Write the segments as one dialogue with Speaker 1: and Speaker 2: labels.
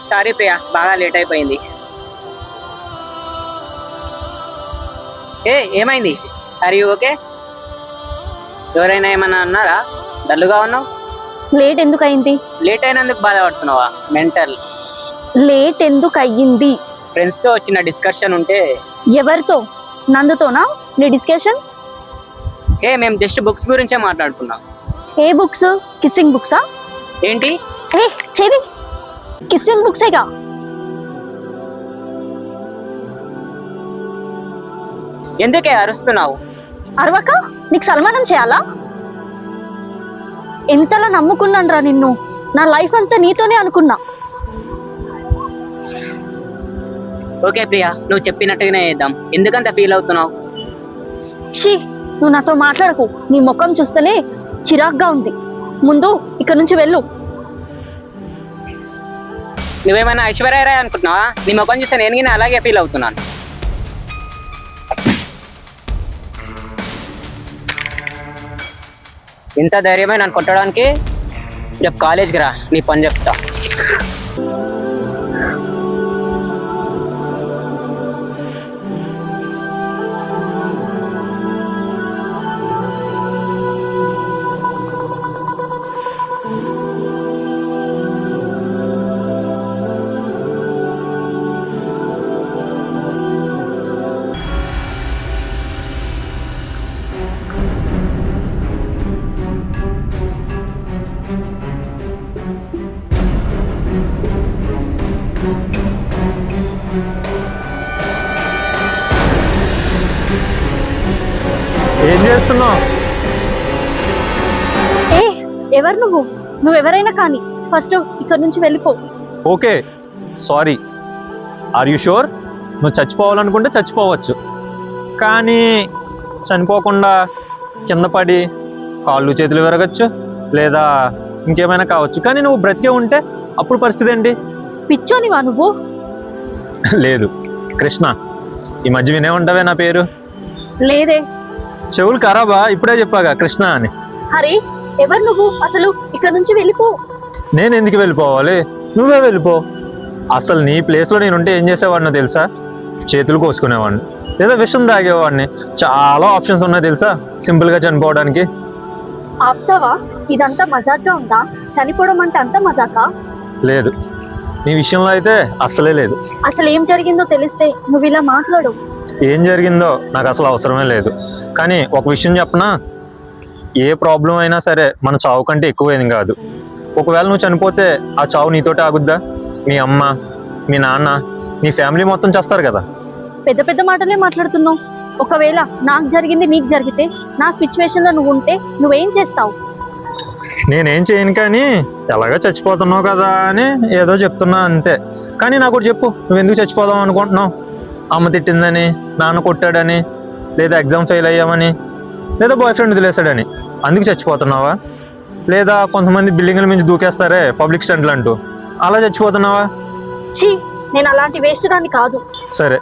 Speaker 1: Sorry Priya, బాగా late అయిపోయింది. ఏమైంది? Are you okay? ఎవరైనా ఏమన్నా అన్నారా? డల్లుగా ఉన్నావు.
Speaker 2: లేట్ ఎందుకు అయింది?
Speaker 1: లేట్ అయినందుకు బాధపడుతున్నావా? మెంటల్.
Speaker 2: లేట్ ఎందుకు అయ్యింది?
Speaker 1: ఫ్రెండ్స్తో వచ్చిన డిస్కషన్ ఉంటే.
Speaker 2: ఎవరితో? నందుతోనా నీ డిస్కషన్?
Speaker 1: మేము జస్ట్ బుక్స్ గురించే మాట్లాడుకున్నాం.
Speaker 2: ఏ బుక్స్? కిస్సింగ్ బుక్సా?
Speaker 1: ఏంటి?
Speaker 2: చెవి కిస్సింగ్ బుక్సేగా.
Speaker 1: ఎందుకే అరుస్తున్నావు?
Speaker 2: అరవక నీకు సన్మానం చేయాలా? ఎంతలా నమ్ముకున్నాను నిన్ను. నా లైఫ్ అంతా నీతోనే అనుకున్నా.
Speaker 1: ఓకే ప్రియా, నువ్వు చెప్పినట్టుగానే చేద్దాం. ఎందుకంత ఫీల్ అవుతున్నావు?
Speaker 2: నువ్వు నాతో మాట్లాడకు. నీ ముఖం చూస్తేనే చిరాగ్గా ఉంది. ముందు ఇక్కడ నుంచి వెళ్ళు.
Speaker 1: నువ్వేమైనా ఐశ్వర్యరాయ్ అనుకుంటున్నావా? నీ ముఖం చూస్తే నేను అలాగే ఫీల్ అవుతున్నాను. ఇంత ధైర్యమే నన్ను కొట్టడానికి? రేపు కాలేజ్కి రా, నీ పని చెప్తా.
Speaker 3: ఏం చేస్తున్నావు?
Speaker 2: ఎవరు నువ్వు? నువ్వెవరైనా కానీ ఫస్ట్ ఇక్కడ నుంచి వెళ్ళిపో.
Speaker 3: Okay, sorry. Are you sure? నువ్వు చచ్చిపోవాలనుకుంటే చచ్చిపోవచ్చు, కానీ చనిపోకుండా కింద పడి కాళ్ళు చేతులు విరగచ్చు, లేదా ఇంకేమైనా కావచ్చు. కానీ నువ్వు బ్రతికే ఉంటే అప్పుడు పరిస్థితి ఏంటి?
Speaker 2: పిచ్చోనివా నువ్వు?
Speaker 3: లేదు కృష్ణ, ఈ మధ్య వినే ఉంటావే నా పేరు.
Speaker 2: లేదే.
Speaker 3: చెవులు ఖరాబా? ఇప్పుడే చెప్పాగా కృష్ణ అని.
Speaker 2: హరి, ఎవరు నువ్వు? అసలు ఇక్కడ నుంచి వెళ్ళిపో.
Speaker 3: నేను ఎందుకు వెళ్ళిపోవాలి? నువ్వే వెళ్ళిపో. అసలు నీ ప్లేస్లో నేనుంటే ఏం చేసేవాడినో తెలుసా? చేతులు కోసుకునేవాడిని, లేదా విషం తాగేవాడిని. చాలా ఆప్షన్స్ ఉన్నాయి తెలుసా సింపుల్గా చనిపోవడానికి.
Speaker 2: ఆప్తావా? ఇదంతా మజాక్గా ఉందా? చనిపోవడం అంటే అంత మజాకా?
Speaker 3: లేదు, నీ విషయంలో అయితే అస్సలే లేదు.
Speaker 2: అసలు ఏం జరిగిందో తెలిస్తే నువ్వు ఇలా మాట్లాడు.
Speaker 3: ఏం జరిగిందో నాకు అసలు అవసరమే లేదు. కానీ ఒక విషయం చెప్పనా, ఏ ప్రాబ్లం అయినా సరే మన చావు కంటే ఎక్కువ ఏం కాదు. ఒకవేళ నువ్వు చనిపోతే ఆ చావు నీతోటే ఆగుద్దా? మీ అమ్మ, మీ నాన్న, నీ ఫ్యామిలీ మొత్తం చేస్తారు కదా.
Speaker 2: పెద్ద పెద్ద మాటలే మాట్లాడుతున్నావు. ఒకవేళ నాకు జరిగింది నీకు జరిగితే, నా సిచ్యువేషన్లో నువ్వు ఉంటే నువ్వేం చేస్తావు?
Speaker 3: నేనేం చేయను, కానీ ఎలాగో చచ్చిపోతున్నావు కదా అని ఏదో చెప్తున్నా అంతే. కానీ నాకు ఒకటి చెప్పు, నువ్వు ఎందుకు చచ్చిపోదాం అనుకుంటున్నావు? అమ్మ తిట్టిందని, నాన్న కొట్టాడని, లేదా ఎగ్జామ్ ఫెయిల్ అయ్యామని, లేదా బాయ్ ఫ్రెండ్ వదిలేశాడని అందుకు చచ్చిపోతున్నావా? లేదా కొంతమంది బిల్డింగ్ల మించి దూకేస్తారే పబ్లిక్ స్టంట్లు అంటూ, అలా చచ్చిపోతున్నావా?
Speaker 2: నేను అలాంటి వేస్ట్ దాన్ని కాదు.
Speaker 3: సరే,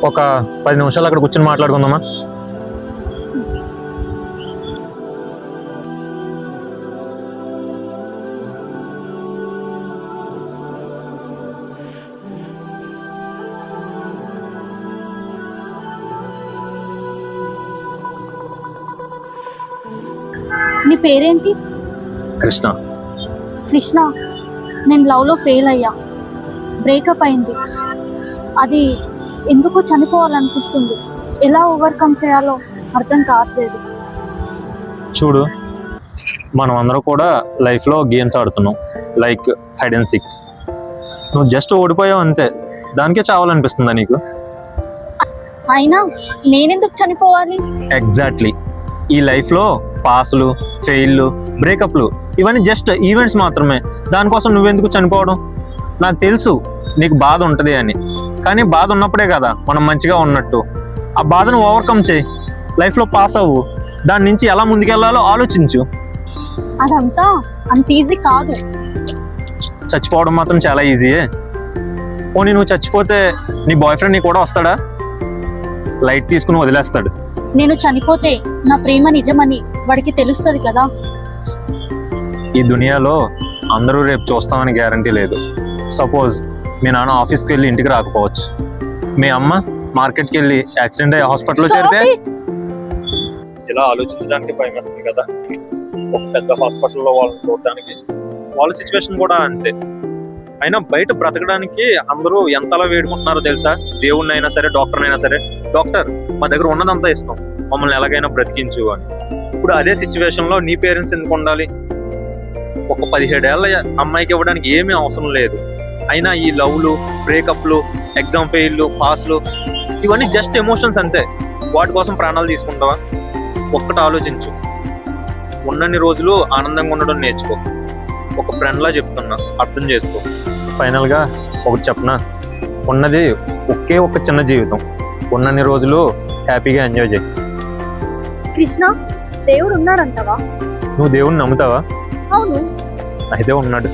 Speaker 3: ఒక 10 నిమిషాలు అక్కడ కూర్చొని మాట్లాడుకుందామా?
Speaker 2: నీ పేరేంటి?
Speaker 3: కృష్ణ.
Speaker 2: కృష్ణ, నేను లవ్లో ఫెయిల్ అయ్యా. బ్రేకప్ అయింది. అది ఎందుకో చనిపోవాలనిపిస్తుంది. ఎలా ఓవర్కమ్ చేయాలో అర్థం కావట్లేదు.
Speaker 3: చూడు, మనం అందరూ కూడా లైఫ్లో గేమ్స్ ఆడుతున్నాం, లైక్ హైడ్ అండ్ సీక్. నువ్వు జస్ట్ ఓడిపోయావు అంతే, దానికే చావాలనిపిస్తుందా నీకు?
Speaker 2: అయినా నేనెందుకు చనిపోవాలి?
Speaker 3: ఎగ్జాక్ట్లీ. ఈ లైఫ్లో పాస్లు, ఫెయిల్లు, బ్రేకప్లు ఇవన్నీ జస్ట్ ఈవెంట్స్ మాత్రమే. దానికోసం నువ్వెందుకు చనిపోవడం? నాకు తెలుసు నీకు బాధ ఉంటుంది అని, కానీ బాధ ఉన్నప్పుడే కదా మనం మంచిగా ఉన్నట్టు. ఆ బాధను ఓవర్కమ్ చేయి, లైఫ్లో పాస్ అవ్వు, దాని నుంచి ఎలా ముందుకెళ్లాలో ఆలోచించు.
Speaker 2: అదంతా అంత ఈజీ కాదు.
Speaker 3: చచ్చిపోవడం మాత్రం చాలా ఈజీయే. పోనీ నువ్వు చచ్చిపోతే నీ బాయ్ ఫ్రెండ్ నీ కూడా వస్తాడా? లైట్ తీసుకుని వదిలేస్తాడు.
Speaker 2: నేను చనిపోతే నా ప్రేమ నిజమని వాడికి తెలుస్తుంది కదా.
Speaker 3: ఈ దునియాలో అందరూ రేపు చూస్తామని గ్యారంటీ లేదు. సపోజ్ మీ నాన్న ఆఫీస్కి వెళ్ళి ఇంటికి రాకపోవచ్చు, మీ అమ్మ మార్కెట్కి వెళ్ళి యాక్సిడెంట్ అయ్యి హాస్పిటల్లో చేరితే ఇలా ఆలోచించడానికి భయం వస్తుంది కదా. ఒక పెద్ద హాస్పిటల్లో వాళ్ళని చూడడానికి, వాళ్ళ సిచ్యువేషన్ కూడా అంతే. అయినా బయట బ్రతకడానికి అందరూ ఎంతలా వేడుకుంటున్నారో తెలుసా? దేవుణ్ణి అయినా సరే, డాక్టర్ని అయినా సరే, డాక్టర్ మా దగ్గర ఉన్నదంతా ఇస్తాం, మమ్మల్ని ఎలాగైనా బ్రతికించు అని. ఇప్పుడు అదే సిచ్యువేషన్లో నీ పేరెంట్స్ ఎందుకు ఉండాలి? ఒక 17 ఏళ్ళ అమ్మాయికి ఇవ్వడానికి ఏమీ అవసరం లేదు. అయినా ఈ లవ్లు, బ్రేకప్లు, ఎగ్జామ్ ఫెయిల్లు, పాస్లు ఇవన్నీ జస్ట్ ఎమోషన్స్ అంతే. వాటి కోసం ప్రాణాలు తీసుకుంటావా? ఒక్కటి ఆలోచించు. ఉన్నన్ని రోజులు ఆనందంగా ఉండడం నేర్చుకో. ఒక ఫ్రెండ్లా చెప్తున్నా, అర్థం చేసుకో. ఫైనల్గా ఒకటి చెప్పనా, ఉన్నది ఒకే ఒక చిన్న జీవితం. ఉన్నన్ని రోజులు హ్యాపీగా ఎంజాయ్ చేయి.
Speaker 2: కృష్ణ, దేవుడు ఉన్నాడంటావా?
Speaker 3: నువ్వు దేవుణ్ణి నమ్ముతావా?
Speaker 2: అవును.
Speaker 3: అయితే ఉన్నాడు.